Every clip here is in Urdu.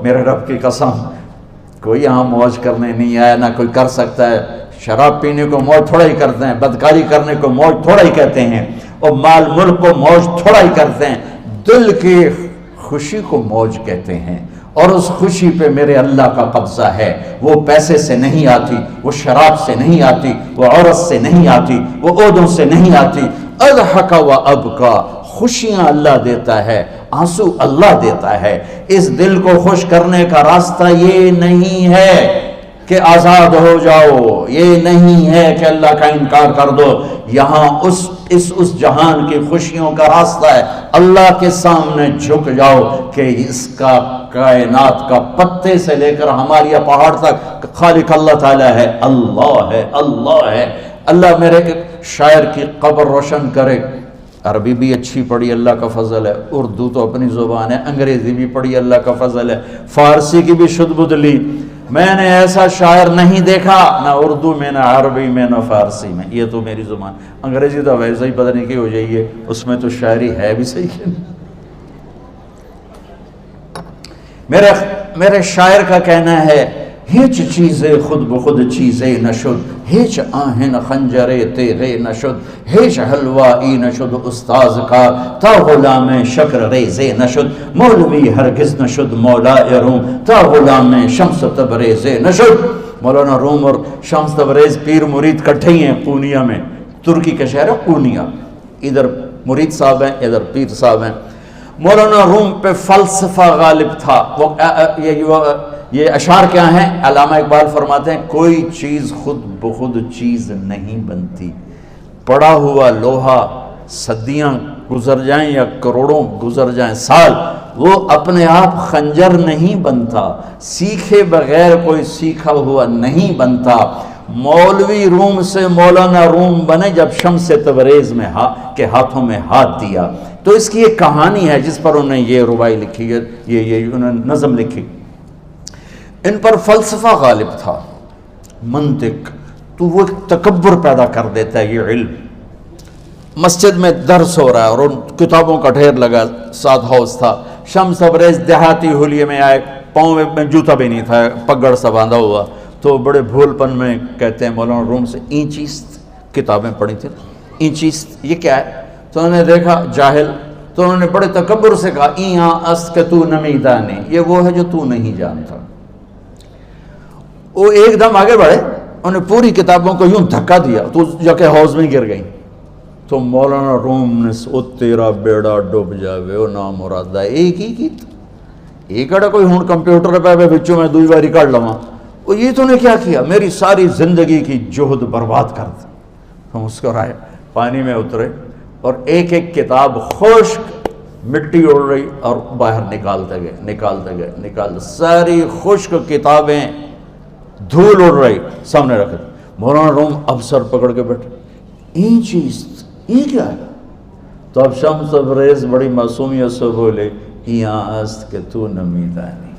میرے رب کی قسم کوئی یہاں موج کرنے نہیں آیا، نہ کوئی کر سکتا ہے۔ شراب پینے کو موج تھوڑا ہی کرتے ہیں، بدکاری کرنے کو موج تھوڑا ہی کہتے ہیں، اور مال ملک کو موج تھوڑا ہی کرتے ہیں، دل کی خوشی کو موج کہتے ہیں۔ اور اس خوشی پہ میرے اللہ کا قبضہ ہے، وہ پیسے سے نہیں آتی، وہ شراب سے نہیں آتی، وہ عورت سے نہیں آتی، وہ عہدوں سے نہیں آتی۔ اضحک و ابکا، خوشیاں اللہ دیتا ہے، آنسو اللہ دیتا ہے۔ اس دل کو خوش کرنے کا راستہ یہ نہیں ہے کہ آزاد ہو جاؤ، یہ نہیں ہے کہ اللہ کا انکار کر دو۔ یہاں اس جہان کی خوشیوں کا راستہ ہے، اللہ کے سامنے جھک جاؤ کہ اس کا کائنات کا پتے سے لے کر ہماری پہاڑ تک خالق اللہ تعالیٰ ہے، اللہ ہے، اللہ ہے۔ اللہ میرے شاعر کی قبر روشن کرے۔ عربی بھی اچھی پڑھی، اللہ کا فضل ہے، اردو تو اپنی زبان ہے، انگریزی بھی پڑھی، اللہ کا فضل ہے، فارسی کی بھی شد بد لی۔ میں نے ایسا شاعر نہیں دیکھا، نہ اردو میں، نہ عربی میں، نہ فارسی میں، یہ تو میری زبان۔ انگریزی تو ویسے ہی پتہ نہیں کی ہو جائیے، اس میں تو شاعری ہے بھی صحیح ہے۔ میرے شاعر کا کہنا ہے، ہیچ چیزیں خود بخود چیزیں نشد، ہیچ آہن خنجرے تیغے نشد، ہیچ حلوائی نشد استاذ کا، تا غلام شکر ریزے نشد، مولوی ہرگز نشد مولا روم، تا غلام شمس تبریز نشد۔ مولانا روم اور شمس تبریز پیر مرید کٹھے ہی ہیں پونیا میں، ترکی کا شہر ہے پونیا، ادھر مرید صاحب ہیں، ادھر پیر صاحب ہیں۔ مولانا روم پہ فلسفہ غالب تھا۔ یہ اشعار کیا ہیں؟ علامہ اقبال فرماتے ہیں، کوئی چیز خود بخود چیز نہیں بنتی، پڑا ہوا لوہا صدیاں گزر جائیں یا کروڑوں گزر جائیں سال، وہ اپنے آپ خنجر نہیں بنتا، سیکھے بغیر کوئی سیکھا ہوا نہیں بنتا۔ مولوی روم سے مولانا روم بنے جب شمس تبریز میں کے ہاتھوں میں ہاتھ دیا۔ تو اس کی ایک کہانی ہے جس پر انہوں نے یہ ربائی لکھی ہے، یہ انہوں نے نظم لکھی۔ ان پر فلسفہ غالب تھا، منطق، تو وہ تکبر پیدا کر دیتا ہے یہ علم۔ مسجد میں درس ہو رہا ہے اور ان کتابوں کا ڈھیر لگا، ساتھ ہاؤس تھا۔ شمس تبریز دیہاتی حلیے میں آئے، پاؤں میں جوتا بھی نہیں تھا، پگڑ سا باندھا ہوا، تو بڑے بھول پن میں کہتے ہیں مولانا روم سے، اینچیست کتابیں پڑھی تھی، اینچیست یہ کیا ہے؟ تو انہوں نے دیکھا جاہل، تو انہوں نے بڑے تکبر سے کہا، ایہاں است کہ تو نمیدانی، یہ وہ ہے جو تو نہیں جانتا۔ وہ ایک دم آگے بڑھے، انہوں نے پوری کتابوں کو یوں دھکا دیا تو جا کے حوض میں گر گئی۔ تو مولانا روم نے او تیرا بیڑا ڈوب جاوے او نامرادہ، ایک ہی کی ایک اڑا کوئی ہون کمپیوٹر پہ بچوں میں دوئی باری کر لواں، وہ یہ تو نے کیا کیا، میری ساری زندگی کی جہد برباد کر دی۔ ہم مسکرائے، پانی میں اترے اور ایک ایک کتاب خشک مٹی اڑ رہی اور باہر نکالتے گئے، ساری خشک کتابیں دھول اڑ رہی سامنے رکھے۔ مولانا روم اب سر پکڑ کے بیٹھے، این چیز یہ کیا ہے؟ تو اب شمس تبریز بڑی معصومیت سے بولے، یہاں است کہ تو نمیدانی،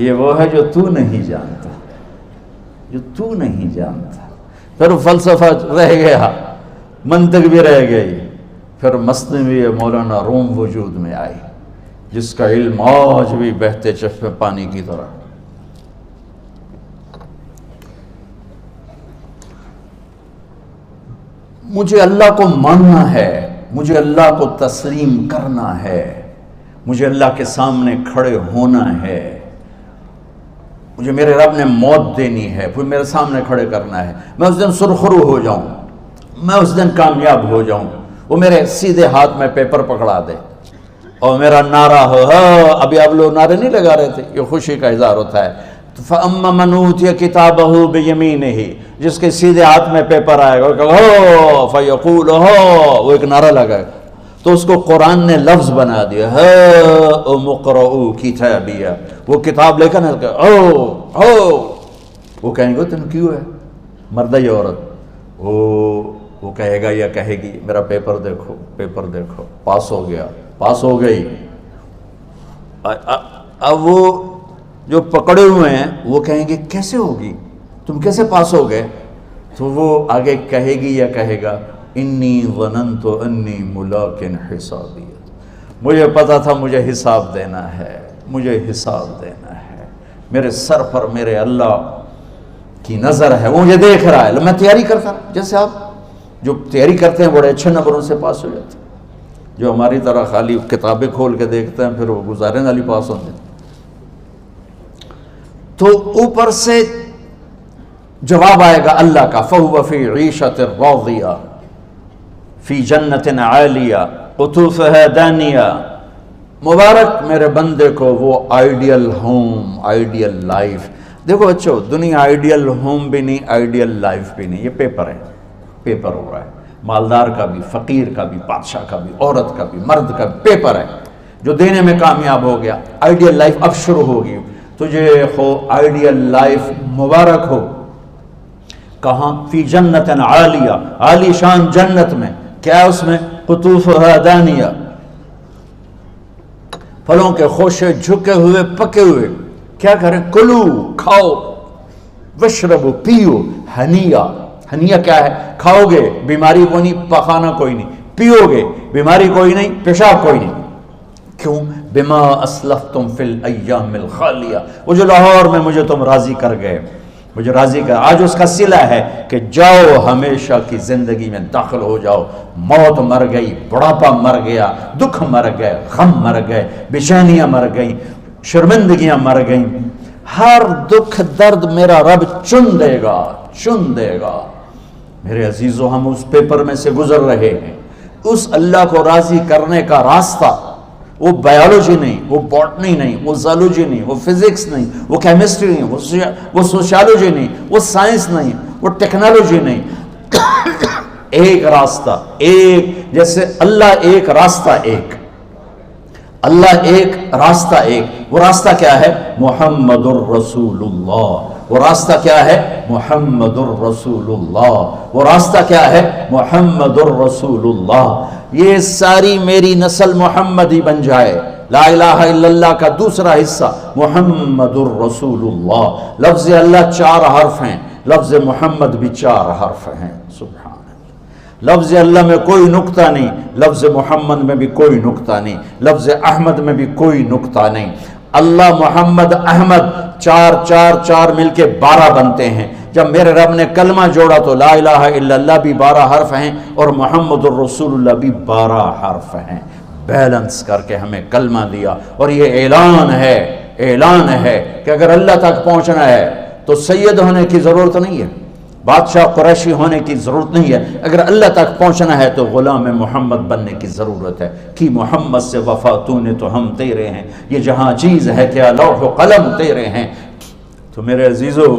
یہ وہ ہے جو تو نہیں جانتا، جو تو نہیں جانتا۔ پھر فلسفہ رہ گیا، منطق بھی رہ گئی، پھر مثنوی مولانا روم وجود میں آئی، جس کا علم آج بھی بہتے چشمے پانی کی طرح۔ مجھے اللہ کو ماننا ہے، مجھے اللہ کو تسلیم کرنا ہے، مجھے اللہ کے سامنے کھڑے ہونا ہے، مجھے میرے رب نے موت دینی ہے، پھر میرے سامنے کھڑے کرنا ہے، میں اس دن سرخرو ہو جاؤں، میں اس دن کامیاب ہو جاؤں، وہ میرے سیدھے ہاتھ میں پیپر پکڑا دے اور میرا نعرہ ہو۔ ابھی آپ لوگ نعرے نہیں لگا رہے تھے، یہ خوشی کا اظہار ہوتا ہے۔ فَأَمَّا مَنْ أُوتِيَ كِتَابَهُ بِيَمِينِهِ، جس کے سیدھے ہاتھ میں پیپر آئے گا، فَيَقُولُ وہ ایک نعرہ لگائے گا، تو اس کو قرآن نے لفظ بنا دیا، هَاؤْمُ اقْرَءُوا كِتَابِيَهْ، وہ کتاب لے کر وہ کہیں گے تم کیوں ہے، مرد یا عورت، وہ کہے گا یا کہے گی، میرا پیپر دیکھو، پیپر دیکھو، پاس ہو گیا، پاس ہو گئی۔ اب وہ جو پکڑے ہوئے ہیں وہ کہیں گے کیسے ہوگی، تم کیسے پاس ہو گئے؟ تو وہ آگے کہے گی یا کہے گا، انی ظننت انی ملاق حسابی، مجھے پتا تھا مجھے حساب دینا ہے، مجھے حساب دینا ہے، میرے سر پر میرے اللہ کی نظر ہے، وہ مجھے دیکھ رہا ہے۔ میں تیاری کرتا ہوں، جیسے آپ جو تیاری کرتے ہیں بڑے اچھے نمبروں سے پاس ہو جاتے ہیں، جو ہماری طرح خالی کتابیں کھول کے دیکھتے ہیں پھر وہ گزارے والی پاس ہوتے ہیں۔ تو اوپر سے جواب آئے گا اللہ کا، فَهُوَ فِي عِيشَةٍ رَاضِيَةٍ فِي جَنَّةٍ عَالِيَةٍ قُطُوفُهَا دَانِيَةٌ۔ مبارک میرے بندے کو وہ آئیڈیل ہوم، آئیڈیل لائف۔ دیکھو بچو، دنیا آئیڈیل ہوم بھی نہیں، آئیڈیل لائف بھی نہیں، یہ پیپر ہے، پیپر ہو رہا ہے، مالدار کا بھی، فقیر کا بھی، بادشاہ کا بھی، عورت کا بھی، مرد کا بھی پیپر ہے۔ جو دینے میں کامیاب ہو گیا، آئیڈیل لائف اب شروع ہوگی۔ تجھے ہو آئیڈیل لائف مبارک ہو۔ کہاں؟ فی جنت عالیہ، عالی شان جنت میں، کیا اس میں؟ قطوفها دانیہ، پھلوں کے خوشے جھکے ہوئے پکے ہوئے۔ کیا کریں؟ کلو، کھاؤ، وشربو، پیو، ہنیا۔ ہنیا کیا ہے؟ کھاؤ گے بیماری کوئی نہیں، پخانا کوئی نہیں، پیو گے بیماری کوئی نہیں، پیشاب کوئی نہیں۔ کیوں؟ بما اسلفتم فی الایام الخالیہ، وہ جو لاہور میں مجھے تم راضی کر گئے، مجھے راضی کر، آج اس کا صلہ ہے کہ جاؤ ہمیشہ کی زندگی میں داخل ہو جاؤ۔ موت مر گئی، بڑھاپا مر گیا، دکھ مر گئے، غم مر گئے، بے چینیاں مر گئیں، شرمندگیاں مر گئیں، ہر دکھ درد میرا رب چن دے گا، چن دے گا۔ میرے عزیزو، ہم اس پیپر میں سے گزر رہے ہیں۔ اس اللہ کو راضی کرنے کا راستہ، وہ بایولوجی نہیں، وہ باٹنی نہیں، وہ زالوجی نہیں، وہ فزکس نہیں، وہ کیمسٹری نہیں، وہ سوشیالوجی نہیں، وہ سائنس نہیں، وہ ٹیکنالوجی نہیں۔ ایک راستہ، ایک، جیسے اللہ ایک، راستہ ایک، اللہ ایک، راستہ ایک۔ وہ راستہ کیا ہے؟ محمد الرسول اللہ۔ وہ راستہ کیا ہے؟ محمد الرسول اللہ۔ وہ راستہ کیا ہے؟ محمد الرسول اللہ۔ یہ ساری میری نسل محمدی بن جائے۔ لا الہ الا اللہ کا دوسرا حصہ محمد الرسول اللہ۔ لفظ اللہ 4 حرف ہیں، لفظ محمد بھی 4 حرف ہیں۔ سبحان اللہ۔ لفظ اللہ میں کوئی نقطہ نہیں، لفظ محمد میں بھی کوئی نقطہ نہیں، لفظ احمد میں بھی کوئی نقطہ نہیں۔ اللہ، محمد، احمد، 4 4 4 مل کے 12 بنتے ہیں۔ جب میرے رب نے کلمہ جوڑا تو لا الہ الا اللہ بھی 12 حرف ہیں اور محمد الرسول اللہ بھی 12 حرف ہیں۔ بیلنس کر کے ہمیں کلمہ دیا، اور یہ اعلان ہے، اعلان ہے کہ اگر اللہ تک پہنچنا ہے تو سید ہونے کی ضرورت نہیں ہے، بادشاہ قریشی ہونے کی ضرورت نہیں ہے۔ اگر اللہ تک پہنچنا ہے تو غلام محمد بننے کی ضرورت ہے۔ کہ محمد سے وفا تو نے تو ہم تیرے ہیں، یہ جہاں چیز ہے کیا لوح و قلم تیرے ہیں۔ تو میرے عزیزو،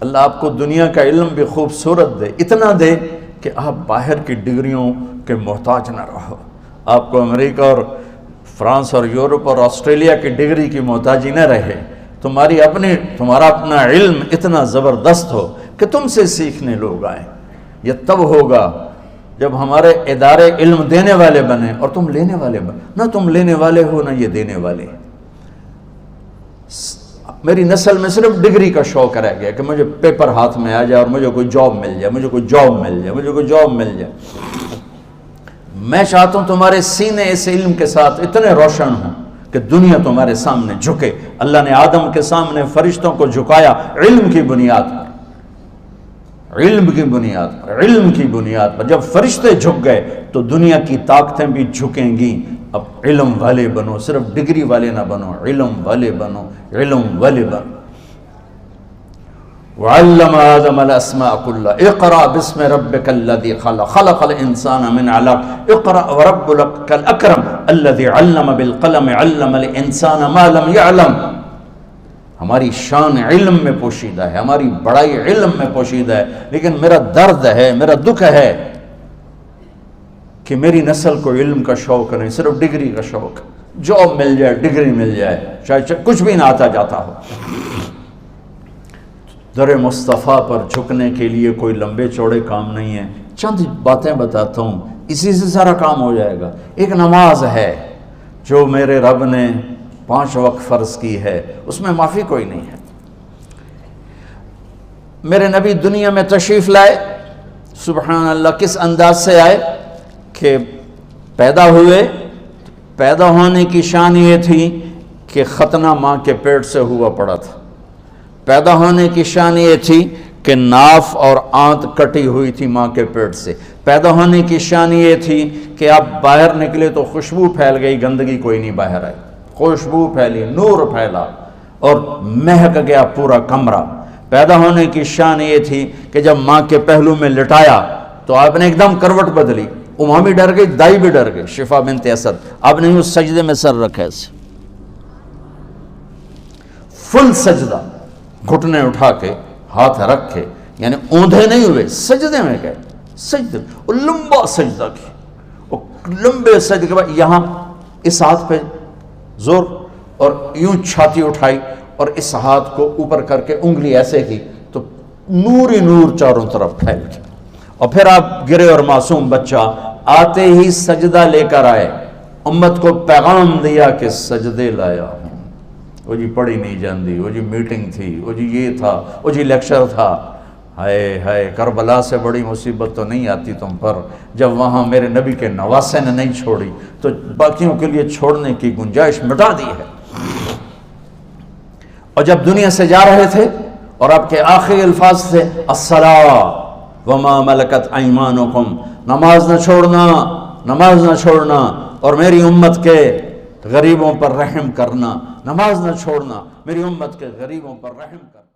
اللہ آپ کو دنیا کا علم بھی خوبصورت دے، اتنا دے کہ آپ باہر کی ڈگریوں کے محتاج نہ رہو، آپ کو امریکہ اور فرانس اور یورپ اور آسٹریلیا کی ڈگری کی محتاجی نہ رہے، تمہارا اپنا علم اتنا زبردست ہو کہ تم سے سیکھنے لوگ آئیں۔ یہ تب ہوگا جب ہمارے ادارے علم دینے والے بنے اور تم لینے والے بنے، نہ تم لینے والے ہو نہ یہ دینے والے۔ میری نسل میں صرف ڈگری کا شوق رہ گیا کہ مجھے پیپر ہاتھ میں آ جائے اور مجھے کوئی جاب مل جائے، مجھے کوئی جاب مل جائے، مجھے کوئی جاب مل جائے۔ میں چاہتا ہوں تمہارے سینے اس علم کے ساتھ اتنے روشن ہوں کہ دنیا تمہارے سامنے جھکے۔ اللہ نے آدم کے سامنے فرشتوں کو جھکایا علم کی بنیاد پر، علم کی بنیاد پر، علم کی بنیاد پر۔ جب فرشتے جھک گئے تو دنیا کی طاقتیں بھی جھکیں گی۔ اب علم والے بنو، صرف ڈگری والے نہ بنو، علم والے بنو، علم والے بنو۔ وعلم آدم الاسماء كلها اقرأ باسم ربك الذي خلق خلق الانسان من علق اقرأ وربك الاكرم الذي علم بالقلم علم الانسان ما لم يعلم۔ ہماری شان علم میں پوشیدہ ہے، ہماری بڑائی علم میں پوشیدہ ہے، لیکن میرا درد ہے، میرا دکھ ہے کہ میری نسل کو علم کا شوق نہیں، صرف ڈگری کا شوق۔ جاب مل جائے، ڈگری مل جائے، چاہے کچھ بھی نہ آتا جاتا ہو۔ در مصطفیٰ پر جھکنے کے لیے کوئی لمبے چوڑے کام نہیں ہے، چند باتیں بتاتا ہوں، اسی سے سارا کام ہو جائے گا۔ ایک نماز ہے جو میرے رب نے 5 وقت فرض کی ہے، اس میں معافی کوئی نہیں ہے۔ میرے نبی دنیا میں تشریف لائے، سبحان اللہ، کس انداز سے آئے کہ پیدا ہوئے، پیدا ہونے کی شان یہ تھی کہ ختنہ ماں کے پیٹ سے ہوا پڑا تھا. پیدا ہونے کی شان یہ تھی کہ ناف اور آنت کٹی ہوئی تھی ماں کے پیٹ سے. پیدا ہونے کی شان یہ تھی کہ آپ باہر نکلے تو خوشبو پھیل گئی, گندگی کوئی نہیں باہر آئی, خوشبو پھیلی, نور پھیلا اور مہک گیا پورا کمرہ. پیدا ہونے کی شان یہ تھی کہ جب ماں کے پہلو میں لٹایا تو آپ نے ایک دم کروٹ بدلی. ماں بھی ڈر گئی, دائی بھی ڈر گئی, شفا بنت اسد. آپ نے یوں سجدے میں سر رکھا ایسے, فل سجدہ, گھٹنے اٹھا کے ہاتھ رکھ کے, یعنی اوندھے نہیں ہوئے, سجدے میں گئے. سجدے اور لمبا سجدہ کی, اور لمبے سجدے کے بعد یہاں اس ہاتھ پہ زور اور یوں چھاتی اٹھائی اور اس ہاتھ کو اوپر کر کے انگلی ایسے کی تو نور ہی نور چاروں طرف پھیل گیا. اور پھر آپ گرے اور معصوم بچہ آتے ہی سجدہ لے کر آئے, امت کو پیغام دیا کہ سجدے لایا ہوں. وہ جی پڑھی نہیں جاندی, وہ جی میٹنگ تھی, وہ جی یہ تھا, وہ جی لیکچر تھا. ہائے ہائے, کربلا سے بڑی مصیبت تو نہیں آتی تم پر جب وہاں میرے نبی کے نواسے نے نہیں چھوڑی تو باقیوں کے لیے چھوڑنے کی گنجائش مٹا دی ہے. اور جب دنیا سے جا رہے تھے اور آپ کے آخری الفاظ تھے الصلاۃ وما ملکت ایمانکم, نماز نہ چھوڑنا, نماز نہ چھوڑنا, اور میری امت کے غریبوں پر رحم کرنا, نماز نہ چھوڑنا, میری امت کے غریبوں پر رحم کرنا.